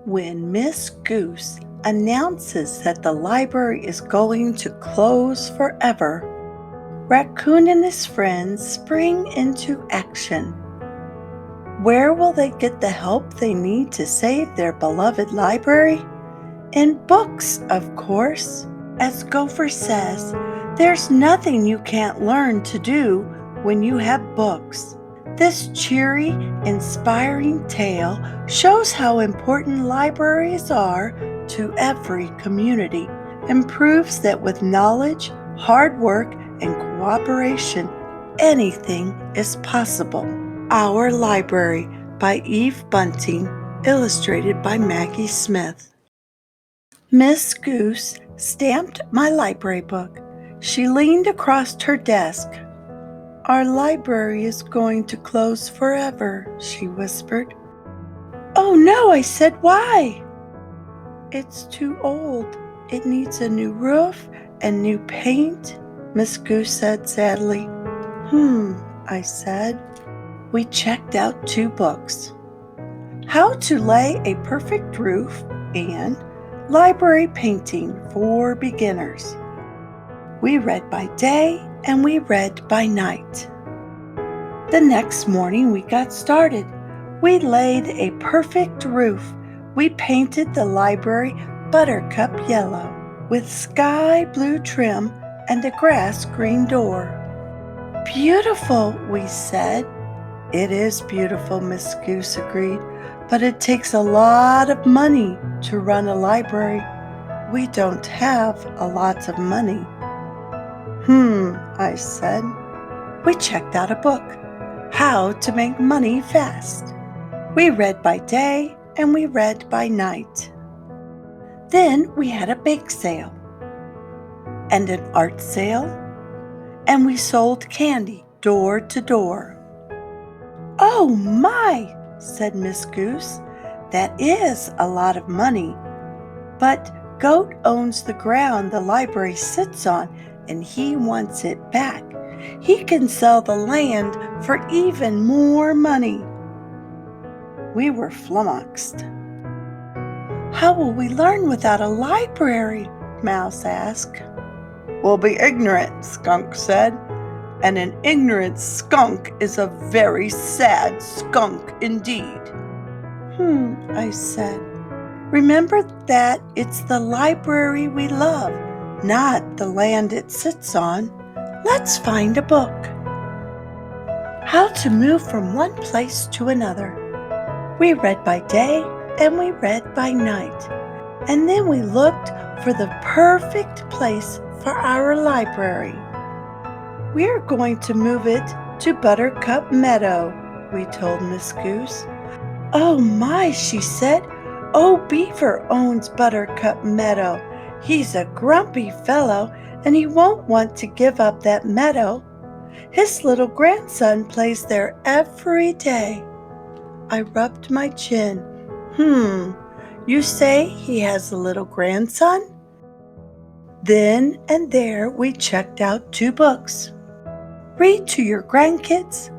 When Miss Goose announces that the library is going to close forever, Raccoon and his friends spring into action. Where will they get the help they need to save their beloved library? In books, of course. As Gopher says, there's nothing you can't learn to do when you have books. This cheery, inspiring tale shows how important libraries are to every community and proves that with knowledge, hard work, and cooperation, anything is possible. Our Library by Eve Bunting, illustrated by Maggie Smith. Miss Goose stamped my library book. She leaned across her desk. "Our library is going to close forever," she whispered. "Oh no," I said. "Why?" "It's too old. It needs a new roof and new paint," Miss Goose said sadly. I said. We checked out 2 books. How to Lay a Perfect Roof and Library Painting for Beginners. We read by day and we read by night. The next morning we got started. We laid a perfect roof. We painted the library buttercup yellow with sky blue trim and a grass green door. "Beautiful," we said. "It is beautiful," Miss Goose agreed, "but it takes a lot of money to run a library. We don't have a lot of money." I said. We checked out a book, How to Make Money Fast. We read by day and we read by night. Then we had a bake sale and an art sale, and we sold candy door to door. "Oh my," said Miss Goose, "that is a lot of money. But Goat owns the ground the library sits on, and he wants it back. He can sell the land for even more money." We were flummoxed. "How will we learn without a library?" Mouse asked. "We'll be ignorant," Skunk said. "And an ignorant skunk is a very sad skunk indeed." I said. "Remember that it's the library we love, not the land it sits on. Let's find a book." How to Move from One Place to Another. We read by day and we read by night. And then we looked for the perfect place for our library. "We're going to move it to Buttercup Meadow," we told Miss Goose. "Oh my," she said. "Old Beaver owns Buttercup Meadow. He's a grumpy fellow, and he won't want to give up that meadow. His little grandson plays there every day." I rubbed my chin. You say he has a little grandson?" Then and there we checked out 2 books. Read to your grandkids.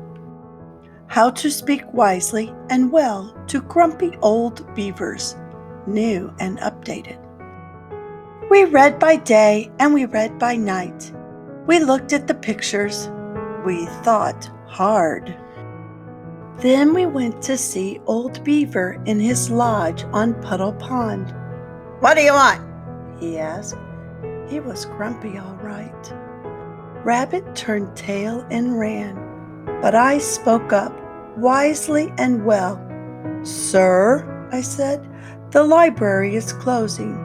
How to Speak Wisely and Well to Grumpy Old Beavers, new and updated. We read by day and we read by night. We looked at the pictures. We thought hard. Then we went to see Old Beaver in his lodge on Puddle Pond. "What do you want?" he asked. He was grumpy, all right. Rabbit turned tail and ran, but I spoke up, wisely and well. "Sir," I said, "the library is closing.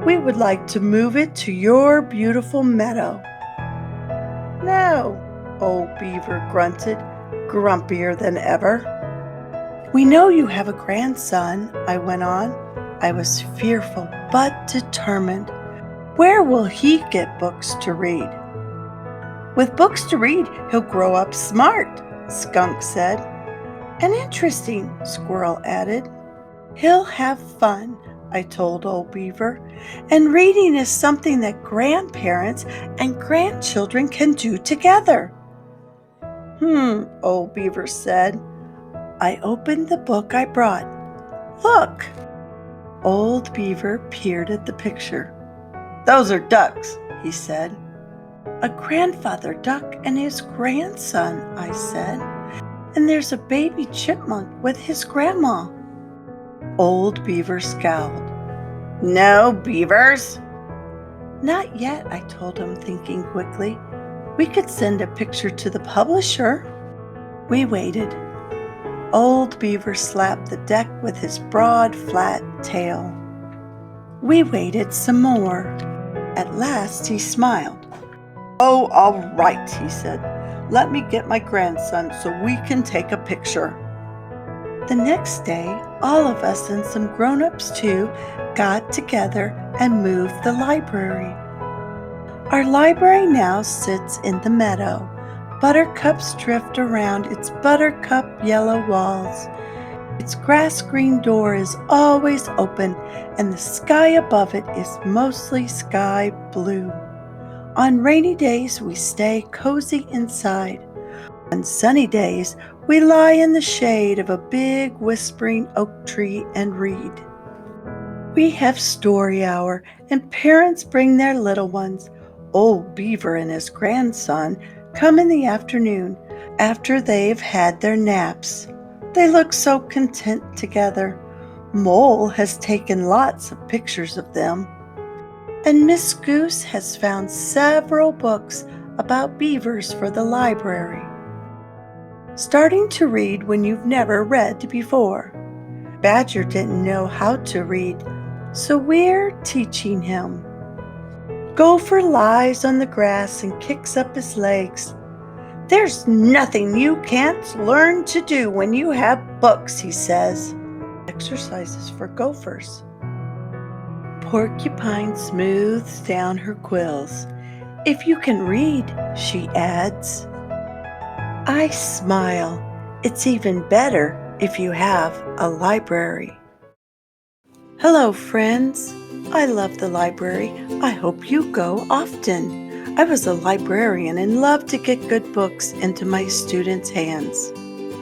We would like to move it to your beautiful meadow." "No," Old Beaver grunted, grumpier than ever. "We know you have a grandson," I went on. I was fearful but determined. "Where will he get books to read?" "With books to read, he'll grow up smart," Skunk said. "And interesting," Squirrel added. "He'll have fun," I told Old Beaver. "And reading is something that grandparents and grandchildren can do together." Old Beaver said. I opened the book I brought. "Look." Old Beaver peered at the picture. "Those are ducks," he said. "A grandfather duck and his grandson," I said. "And there's a baby chipmunk with his grandma." Old Beaver scowled. "No beavers?" "Not yet," I told him, thinking quickly. "We could send a picture to the publisher." We waited. Old Beaver slapped the deck with his broad, flat tail. We waited some more. At last he smiled. "Oh, all right," he said. "Let me get my grandson so we can take a picture." The next day, all of us and some grown-ups too got together and moved the library. Our library now sits in the meadow. Buttercups drift around its buttercup yellow walls. Its grass-green door is always open, and the sky above it is mostly sky blue. On rainy days, we stay cozy inside. On sunny days, we lie in the shade of a big whispering oak tree and read. We have story hour, and parents bring their little ones. Old Beaver and his grandson come in the afternoon after they've had their naps. They look so content together. Mole has taken lots of pictures of them. And Miss Goose has found several books about beavers for the library. Starting to read when you've never read before. Badger didn't know how to read, so we're teaching him. Gopher lies on the grass and kicks up his legs. "There's nothing you can't learn to do when you have books," he says. Exercises for gophers. Porcupine smooths down her quills. "If you can read," she adds. I smile. It's even better if you have a library. Hello, friends. I love the library. I hope you go often. I was a librarian and loved to get good books into my students' hands.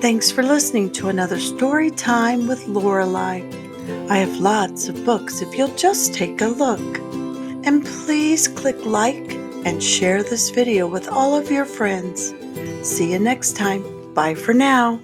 Thanks for listening to another story time with Lorelei. I have lots of books if you'll just take a look. And please click like and share this video with all of your friends. See you next time. Bye for now.